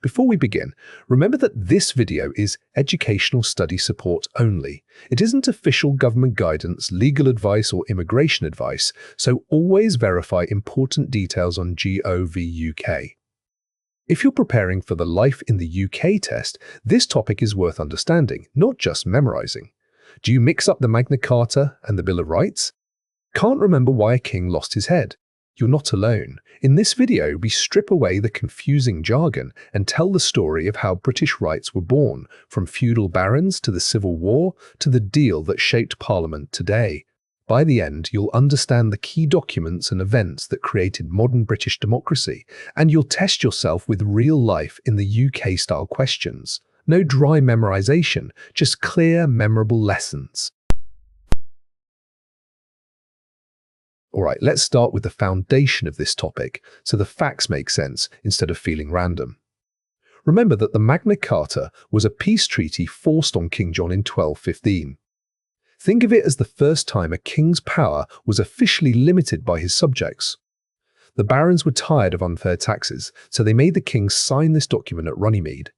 Before we begin, remember that this video is educational study support only. It isn't official government guidance, legal advice, or immigration advice, so always verify important details on gov.uk. If you're preparing for the Life in the UK test, this topic is worth understanding, not just memorising. Do you mix up the Magna Carta and the Bill of Rights? Can't remember why a king lost his head? You're not alone. In this video, we strip away the confusing jargon and tell the story of how British rights were born, from feudal barons to the Civil War to the deal that shaped Parliament today. By the end, you'll understand the key documents and events that created modern British democracy, and you'll test yourself with real life in the UK-style questions. No dry memorization, just clear, memorable lessons. Alright, let's start with the foundation of this topic, so the facts make sense instead of feeling random. Remember that the Magna Carta was a peace treaty forced on King John in 1215. Think of it as the first time a king's power was officially limited by his subjects. The barons were tired of unfair taxes, so they made the king sign this document at Runnymede.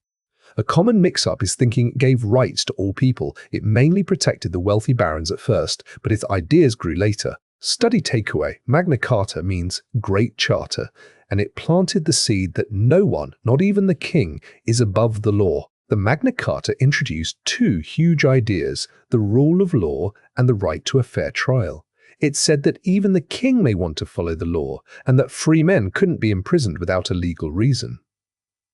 A common mix-up is thinking it gave rights to all people. It mainly protected the wealthy barons at first, but its ideas grew later. Study takeaway: Magna Carta means Great Charter, and it planted the seed that no one, not even the king, is above the law. The Magna Carta introduced two huge ideas: the rule of law and the right to a fair trial. It said that even the king may want to follow the law, and that free men couldn't be imprisoned without a legal reason.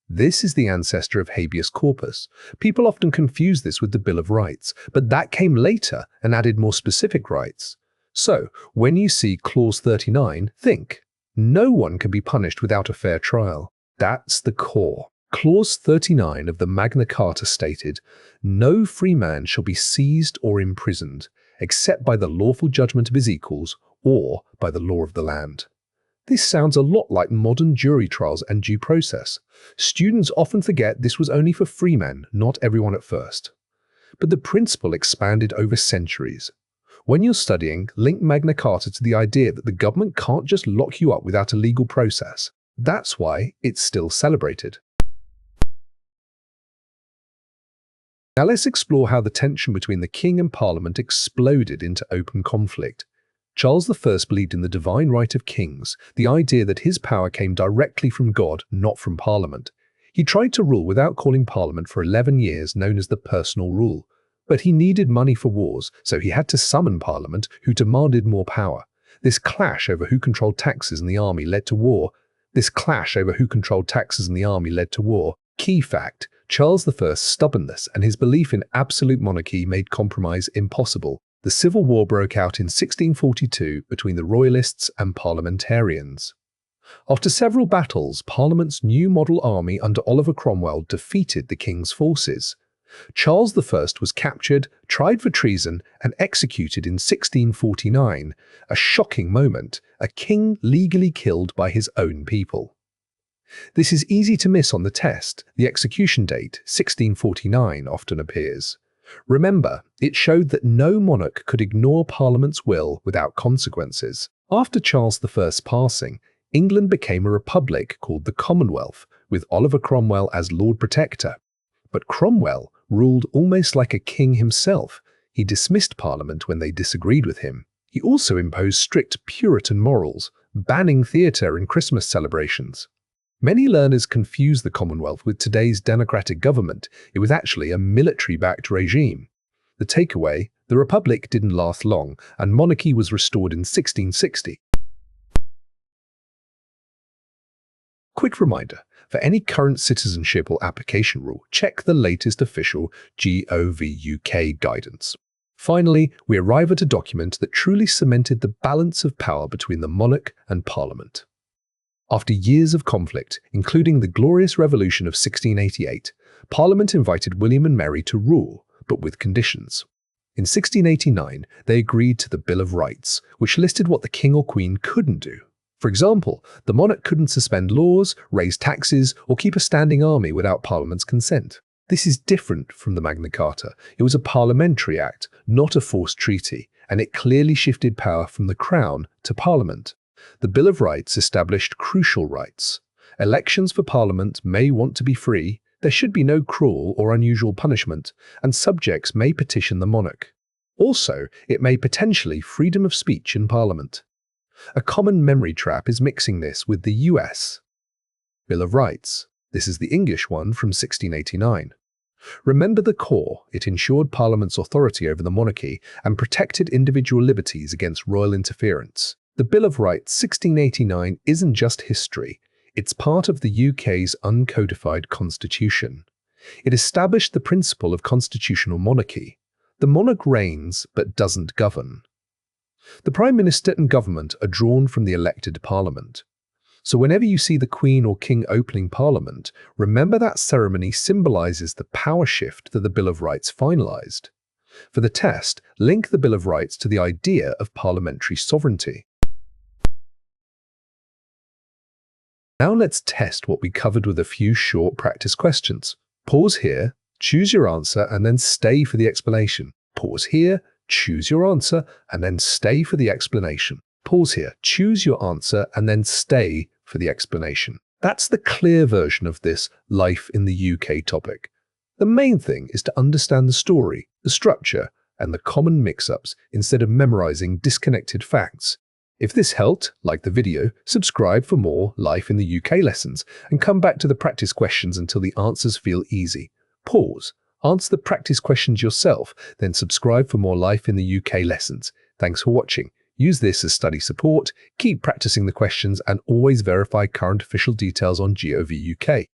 This is the ancestor of habeas corpus. People often confuse this with the Bill of Rights, but that came later and added more specific rights. So, when you see Clause 39, think, no one can be punished without a fair trial. That's the core. Clause 39 of the Magna Carta stated, no free man shall be seized or imprisoned, except by the lawful judgment of his equals or by the law of the land. This sounds a lot like modern jury trials and due process. Students often forget this was only for free men, not everyone at first. But the principle expanded over centuries. When you're studying, link Magna Carta to the idea that the government can't just lock you up without a legal process. That's why it's still celebrated. Now let's explore how the tension between the king and Parliament exploded into open conflict. Charles I believed in the divine right of kings, the idea that his power came directly from God, not from Parliament. He tried to rule without calling Parliament for 11 years, known as the personal rule. But he needed money for wars, so he had to summon Parliament, who demanded more power. This clash over who controlled taxes in the army led to war. Key fact: Charles I's stubbornness and his belief in absolute monarchy made compromise impossible. The Civil War broke out in 1642 between the Royalists and Parliamentarians. After several battles, Parliament's new model army under Oliver Cromwell defeated the king's forces. Charles I was captured, tried for treason, and executed in 1649, a shocking moment, a king legally killed by his own people. This is easy to miss on the test. The execution date, 1649, often appears. Remember, it showed that no monarch could ignore Parliament's will without consequences. After Charles I's passing, England became a republic called the Commonwealth, with Oliver Cromwell as Lord Protector. But Cromwell ruled almost like a king himself. He dismissed Parliament when they disagreed with him. He also imposed strict Puritan morals, banning theatre and Christmas celebrations. Many learners confuse the Commonwealth with today's democratic government. It was actually a military-backed regime. The takeaway: the Republic didn't last long, and monarchy was restored in 1660. Quick reminder: for any current citizenship or application rule, check the latest official gov.uk guidance. Finally, we arrive at a document that truly cemented the balance of power between the monarch and Parliament. After years of conflict, including the Glorious Revolution of 1688, Parliament invited William and Mary to rule, but with conditions. In 1689, they agreed to the Bill of Rights, which listed what the king or queen couldn't do. For example, the monarch couldn't suspend laws, raise taxes, or keep a standing army without Parliament's consent. This is different from the Magna Carta. It was a parliamentary act, not a forced treaty, and it clearly shifted power from the Crown to Parliament. The Bill of Rights established crucial rights. Elections for Parliament may want to be free, there should be no cruel or unusual punishment, and subjects may petition the monarch. Also, it may potentially freedom of speech in Parliament. A common memory trap is mixing this with the US Bill of Rights. This is the English one from 1689. Remember the core, it ensured Parliament's authority over the monarchy and protected individual liberties against royal interference. The Bill of Rights 1689 isn't just history, it's part of the UK's uncodified constitution. It established the principle of constitutional monarchy. The monarch reigns but doesn't govern. The Prime Minister and government are drawn from the elected Parliament. So whenever you see the Queen or King opening Parliament, remember that ceremony symbolises the power shift that the Bill of Rights finalised. For the test, link the Bill of Rights to the idea of parliamentary sovereignty. Now let's test what we covered with a few short practice questions. Pause here, choose your answer, and then stay for the explanation. Pause here, choose your answer, and then stay for the explanation. Pause here, choose your answer, and then stay for the explanation. That's the clear version of this life in the UK topic. The main thing is to understand the story, the structure, and the common mix-ups instead of memorizing disconnected facts. If this helped, like the video, subscribe for more Life in the UK lessons, and come back to the practice questions until the answers feel easy. Pause, answer the practice questions yourself, then subscribe for more Life in the UK lessons. Thanks for watching. Use this as study support, keep practicing the questions, and always verify current official details on GOV UK.